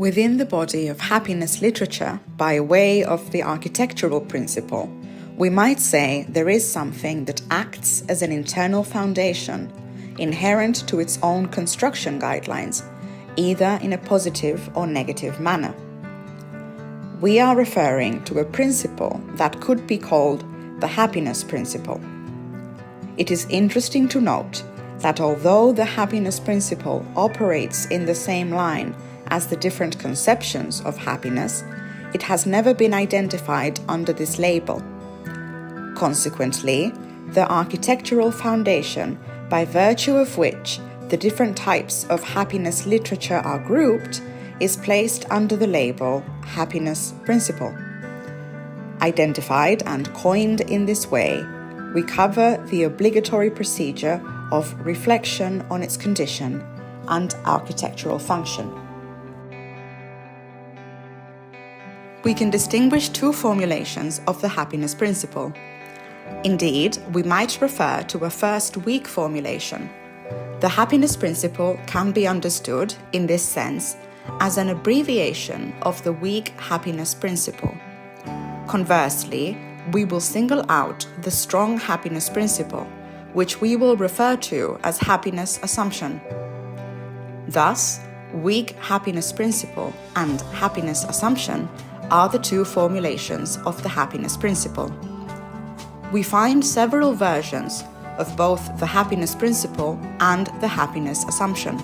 Within the body of happiness literature, by way of the architectural principle, we might say there is something that acts as an internal foundation, inherent to its own construction guidelines, either in a positive or negative manner. We are referring to a principle that could be called the happiness principle. It is interesting to note that although the happiness principle operates in the same line as the different conceptions of happiness, it has never been identified under this label. Consequently, the architectural foundation by virtue of which the different types of happiness literature are grouped is placed under the label happiness principle. Identified and coined in this way, we cover the obligatory procedure of reflection on its condition and architectural function. We can distinguish two formulations of the happiness principle. Indeed, we might refer to a first weak formulation. The happiness principle can be understood, in this sense, as an abbreviation of the weak happiness principle. Conversely, we will single out the strong happiness principle, which we will refer to as happiness assumption. Thus, weak happiness principle and happiness assumption are the two formulations of the happiness principle. We find several versions of both the happiness principle and the happiness assumption.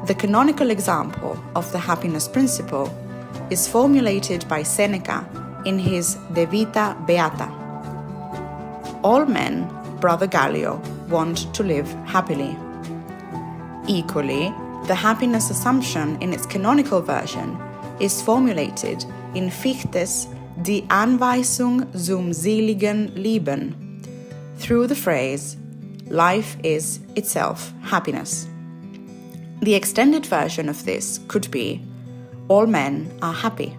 The canonical example of the happiness principle is formulated by Seneca in his De Vita Beata. All men, Brother Gallio, want to live happily. Equally, the happiness assumption in its canonical version is formulated in Fichte's Die Anweisung zum seligen Leben, through the phrase, life is itself happiness. The extended version of this could be, all men are happy.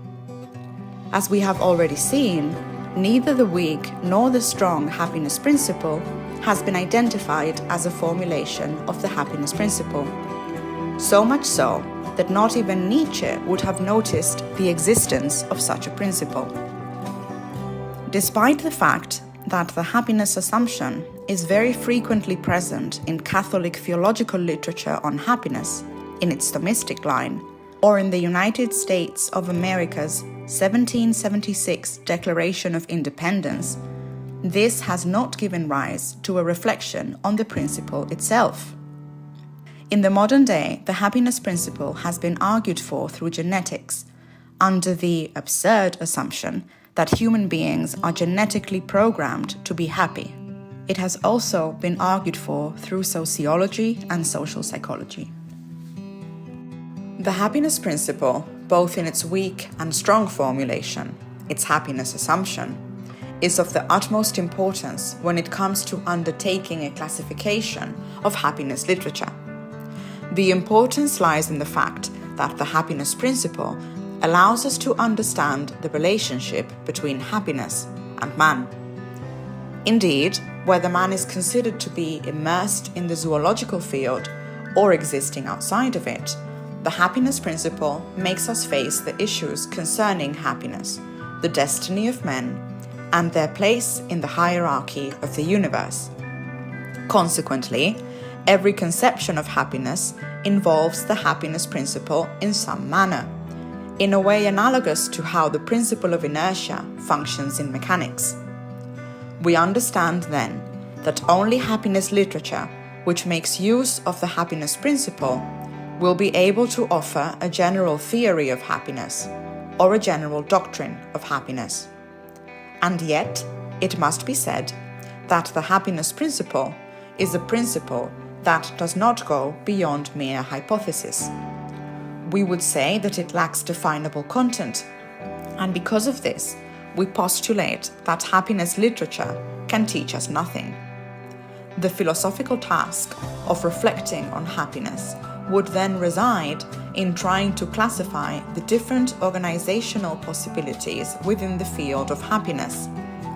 As we have already seen, neither the weak nor the strong happiness principle has been identified as a formulation of the happiness principle. So much so that not even Nietzsche would have noticed the existence of such a principle. Despite the fact that the happiness assumption is very frequently present in Catholic theological literature on happiness, in its Thomistic line, or in the United States of America's 1776 Declaration of Independence, this has not given rise to a reflection on the principle itself. In the modern day, the happiness principle has been argued for through genetics, under the absurd assumption that human beings are genetically programmed to be happy. It has also been argued for through sociology and social psychology. The happiness principle, both in its weak and strong formulation, its happiness assumption, is of the utmost importance when it comes to undertaking a classification of happiness literature. The importance lies in the fact that the happiness principle allows us to understand the relationship between happiness and man. Indeed, whether man is considered to be immersed in the zoological field or existing outside of it, the happiness principle makes us face the issues concerning happiness, the destiny of men, and their place in the hierarchy of the universe. Consequently, every conception of happiness involves the happiness principle in some manner, in a way analogous to how the principle of inertia functions in mechanics. We understand then that only happiness literature, which makes use of the happiness principle, will be able to offer a general theory of happiness or a general doctrine of happiness. And yet, it must be said that the happiness principle is a principle that does not go beyond mere hypothesis. We would say that it lacks definable content, and because of this, we postulate that happiness literature can teach us nothing. The philosophical task of reflecting on happiness would then reside in trying to classify the different organizational possibilities within the field of happiness,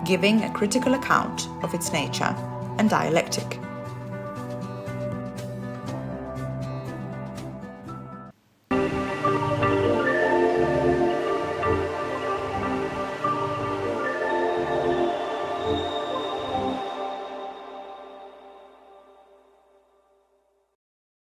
giving a critical account of its nature and dialectic.